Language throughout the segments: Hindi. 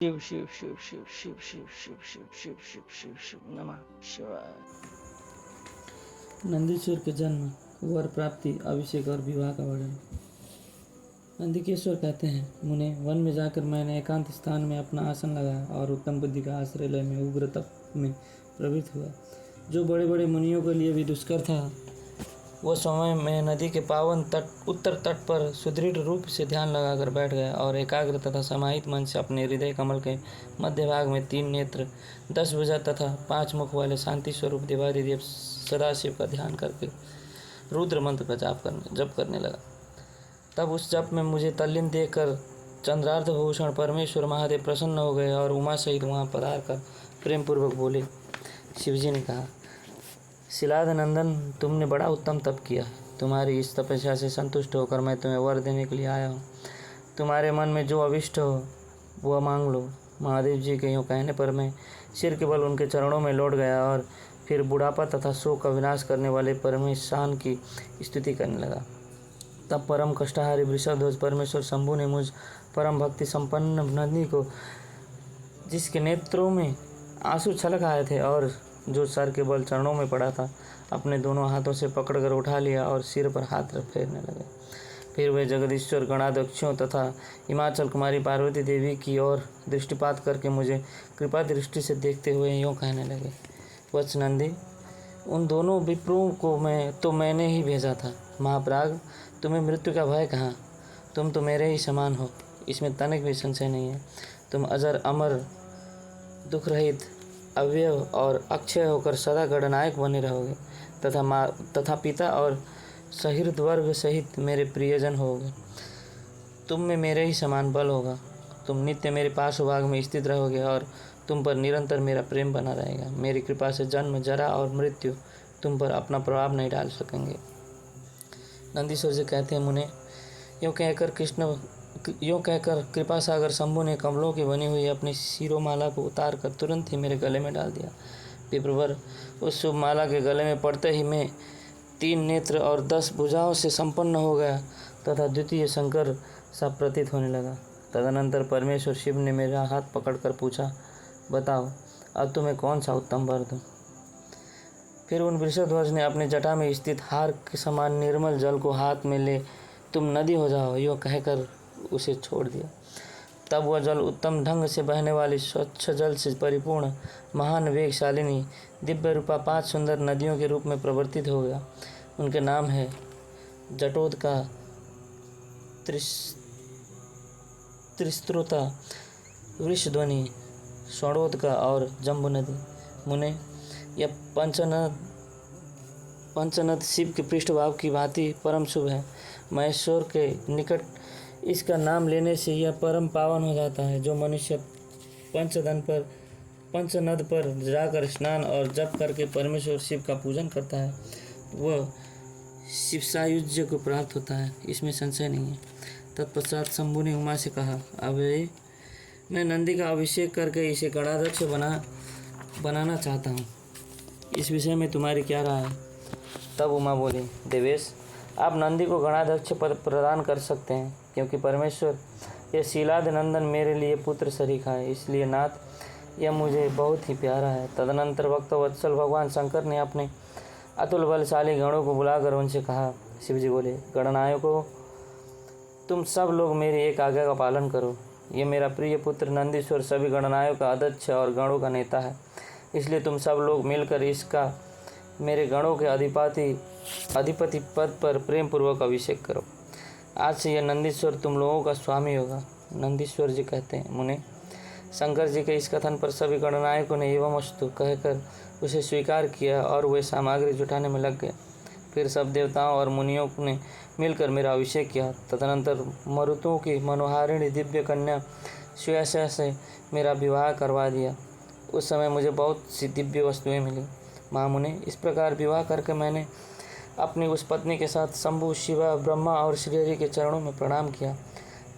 शिव शिव शिव शिव शिव शिव शिव शिव शिव शिव शिव शिव नमः शिवाय। नंदीश्वर के जन्म, वर प्राप्ति, अभिषेक और विवाह का वर्णन। नंदिकेश्वर कहते हैं, मुने, वन में जाकर मैंने एकांत स्थान में अपना आसन लगाया और उत्तम बुद्धि का आश्रय में उग्र तप में प्रवृत्त हुआ। जो बड़े बड़े मुनियों के लिए भी दुष्कर था, वो समय में नदी के पावन उत्तर तट पर सुदृढ़ रूप से ध्यान लगाकर बैठ गया और एकाग्र तथा समाहित मन से अपने हृदय कमल के मध्य भाग में 3 नेत्र, 10 भुजा तथा 5 मुख वाले शांति स्वरूप देवादिदेव सदाशिव का ध्यान करके रुद्र मंत्र का जप करने लगा। तब उस जप में मुझे तल्लीन देखकर चंद्रार्थ भूषण परमेश्वर महादेव प्रसन्न हो गए और उमा सहित वहाँ पधार कर प्रेम पूर्वक बोले। शिवजी ने कहा, शिलाद नंदन, तुमने बड़ा उत्तम तप किया। तुम्हारी इस तपस्या से संतुष्ट होकर मैं तुम्हें वर देने के लिए आया हूँ। तुम्हारे मन में जो अभिष्ट हो वह मांग लो। महादेव जी के यूँ कहने पर मैं सिर के बल उनके चरणों में लौट गया और फिर बुढ़ापा तथा शोक का विनाश करने वाले परमेशान की स्तुति करने लगा। तब परम कष्टहारी वृषभध्वज परमेश्वर शंभु ने मुझ परम भक्ति संपन्न नंदी को, जिसके नेत्रों में आंसू छलक आए थे और जो सर के बल चरणों में पड़ा था, अपने दोनों हाथों से पकड़कर उठा लिया और सिर पर हाथ फेरने लगे। फिर वे जगदीश्वर गणाध्यक्षों तथा हिमाचल कुमारी पार्वती देवी की ओर दृष्टिपात करके मुझे कृपा दृष्टि से देखते हुए यूँ कहने लगे, वत्स नंदी, उन दोनों विप्रों को मैंने ही भेजा था। महाप्राग, तुम्हें मृत्यु का भय कहाँ? तुम तो मेरे ही समान हो, इसमें तनिक भी संशय नहीं है। तुम अजर अमर, दुख रहित, अव्यय और अक्षय होकर सदा गणनायक बने रहोगे तथा पिता और सहृद वर्ग सहित मेरे प्रियजन होगे। तुम में मेरे ही समान बल होगा। तुम नित्य मेरे पास भाग में स्थित रहोगे और तुम पर निरंतर मेरा प्रेम बना रहेगा। मेरी कृपा से जन्म, जरा और मृत्यु तुम पर अपना प्रभाव नहीं डाल सकेंगे। नंदीश्वर जी कहते हैं, मुने, यूँ कहकर कृपा सागर शंभु ने कमलों की बनी हुई अपनी शिरोमाला को उतार कर तुरंत ही मेरे गले में डाल दिया। विप्रवर, उस शुभ माला के गले में पड़ते ही मैं 3 नेत्र और 10 भुजाओं से संपन्न हो गया तथा द्वितीय शंकर सा प्रतीत होने लगा। तदनंतर परमेश्वर शिव ने मेरा हाथ पकड़कर पूछा, बताओ, अब तुम्हें कौन सा उत्तम वर दूं? फिर उन वृषभध्वज ने अपने जटा में स्थित हार के समान निर्मल जल को हाथ में ले, तुम नदी हो जाओ, यूँ कहकर उसे छोड़ दिया। तब वह जल उत्तम ढंग से बहने वाली स्वच्छ जल से परिपूर्ण महान वेगशालिनी दिव्य रूपा 5 सुंदर नदियों के रूप में प्रवर्तित हो गया। उनके नाम है जटोदका, त्रिस्त्रोता, वृषध्वनि, स्वर्णोदका और जम्बू नदी। मुने, यह पंचनद शिव के पृष्ठभाव की भांति परम शुभ है। महेश्वर के निकट इसका नाम लेने से यह परम पावन हो जाता है। जो मनुष्य पंचनद पर जाकर स्नान और जप करके परमेश्वर शिव का पूजन करता है, वह शिवसायुज्य को प्राप्त होता है, इसमें संशय नहीं है। तत्पश्चात शंभु ने उमा से कहा, अबे, मैं नंदी का अभिषेक करके इसे गणाध्यक्ष बनाना चाहता हूँ। इस विषय में तुम्हारी क्या राय है? तब उमा बोली, देवेश, आप नंदी को गणाध्यक्ष पद प्रदान कर सकते हैं, क्योंकि परमेश्वर यह शीलाद नंदन मेरे लिए पुत्र सरीखा है, इसलिए नाथ, यह मुझे बहुत ही प्यारा है। तदनंतर भक्त वत्सल भगवान शंकर ने अपने अतुल बलशाली गणों को बुलाकर उनसे कहा। शिवजी बोले, गणनायकों, तुम सब लोग मेरी एक आज्ञा का पालन करो। ये मेरा प्रिय पुत्र नंदीश्वर सभी गणनायों का अध्यक्ष और गणों का नेता है, इसलिए तुम सब लोग मिलकर इसका मेरे गणों के अधिपति पद पर प्रेम पूर्वक अभिषेक करो। आज से यह नंदीश्वर तुम लोगों का स्वामी होगा। नंदीश्वर जी कहते हैं, मुने, शंकर जी के इस कथन पर सभी गणनायकों ने एवं अस्तु कहकर उसे स्वीकार किया और वे सामग्री जुटाने में लग गए। फिर सब देवताओं और मुनियों ने मिलकर मेरा अभिषेक किया। तदनंतर मरुतों की मनोहारिणी दिव्य कन्या सुयशा से मेरा विवाह करवा दिया। उस समय मुझे बहुत सी दिव्य वस्तुएं मिली। महामुने, इस प्रकार विवाह करके मैंने अपनी उस पत्नी के साथ शंभु, शिवा, ब्रह्मा और श्रीहरि के चरणों में प्रणाम किया।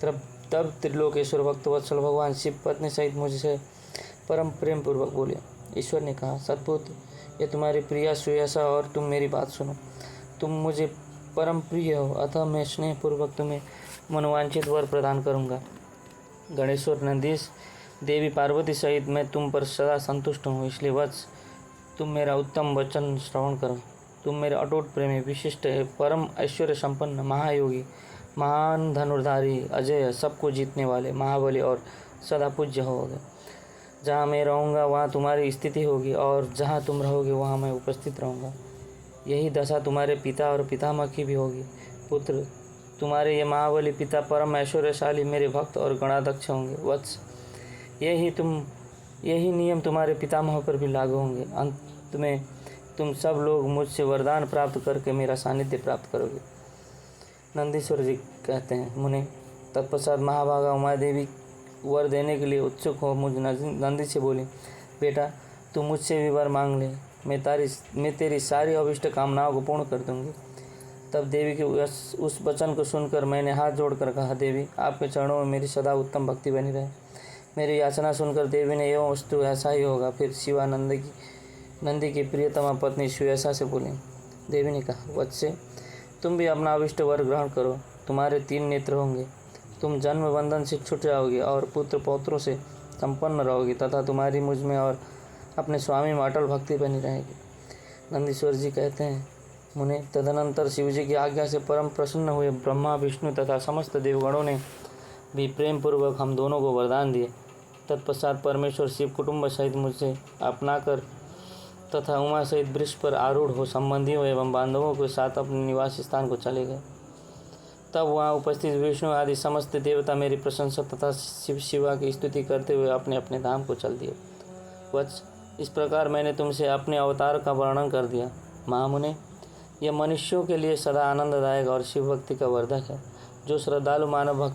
तब त्रिलोकेश्वर भक्तवत्सल भगवान शिव पत्नी सहित मुझसे परम प्रेम पूर्वक बोले। ईश्वर ने कहा, सतपुत्र, ये तुम्हारी प्रिया सुयशा और तुम मेरी बात सुनो। तुम मुझे परम प्रिय हो, अतः मैं स्नेह पूर्वक तुम्हें मनोवांछित वर प्रदान करूँगा। गणेश्वर, नंदीश, देवी पार्वती सहित मैं तुम पर सदा संतुष्ट हूँ, इसलिए वत्स तुम मेरा उत्तम वचन श्रवण करो। तुम मेरे अटूट प्रेमी, विशिष्ट परम ऐश्वर्य संपन्न, महायोगी, महान धनुर्धारी, अजय, सबको जीतने वाले, महाबली और सदा पूज्य होगे। जहाँ मैं रहूँगा वहाँ तुम्हारी स्थिति होगी और जहाँ तुम रहोगे वहाँ मैं उपस्थित रहूँगा। यही दशा तुम्हारे पिता और पितामह की भी होगी। पुत्र, तुम्हारे ये महाबली पिता परम ऐश्वर्यशाली, मेरे भक्त और गणाध्यक्ष होंगे। वत्स, यही नियम तुम्हारे पितामह पर भी लागू होंगे। अंत में तुम सब लोग मुझसे वरदान प्राप्त करके मेरा सानिध्य प्राप्त करोगे। नंदीश्वर जी कहते हैं, मुने, तत्पश्चात महाभागा उमा देवी वर देने के लिए उत्सुक हो मुझ नंदी से बोली, बेटा तू मुझसे भी वर मांग ले, मैं तेरी सारी अभिष्ट कामनाओं को पूर्ण कर दूंगी। तब देवी के उस वचन को सुनकर मैंने हाथ जोड़कर कहा, देवी आपके चरणों में मेरी सदा उत्तम भक्ति बनी रहे। मेरी याचना सुनकर देवी ने, एवं वस्तु ऐसा ही होगा। फिर शिवा नंदी की प्रियतमा पत्नी सुयसा से बोली। देवी ने कहा, वत्से तुम भी अपना अभिष्ट वर ग्रहण करो। तुम्हारे 3 नेत्र होंगे, तुम जन्म बंधन से छूट जाओगे और पुत्र पौत्रों से संपन्न रहोगी तथा तुम्हारी मुझ में और अपने स्वामी में अटल भक्ति बनी रहेगी। नंदीश्वर जी कहते हैं, मुने, तदनंतर शिवजी की आज्ञा से परम प्रसन्न हुए ब्रह्मा, विष्णु तथा समस्त देवगणों ने भी प्रेम पूर्वक हम दोनों को वरदान दिए। तत्पश्चात परमेश्वर शिव कुटुंब सहित मुझसे अपनाकर तथा उमा सहित वृक्ष पर आरूढ़ हो संबंधियों एवं बांधवों के साथ अपने निवास स्थान को चले गए। तब वहाँ उपस्थित विष्णु आदि समस्त देवता मेरी प्रशंसा तथा शिवा की स्तुति करते हुए अपने अपने धाम को चल दिए। वत्स, इस प्रकार मैंने तुमसे अपने अवतार का वर्णन कर दिया। महामुने, यह मनुष्यों के लिए सदा आनंददायक और शिव भक्ति का वर्धक है। जो श्रद्धालु मानव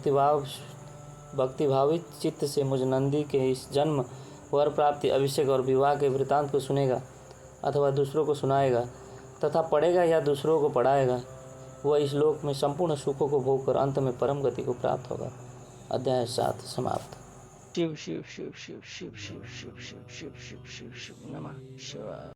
भक्तिभावित चित्त से मुझ नंदी के इस जन्म, वर प्राप्ति, अभिषेक और विवाह के वृतांत को सुनेगा अथवा दूसरों को सुनाएगा तथा पढ़ेगा या दूसरों को पढ़ाएगा, वह इस लोक में संपूर्ण सुखों को भोग कर अंत में परम गति को प्राप्त होगा। अध्याय 7 समाप्त। शिव शिव शिव शिव शिव शिव शिव शिव शिव शिव शिव नमः शिवाय।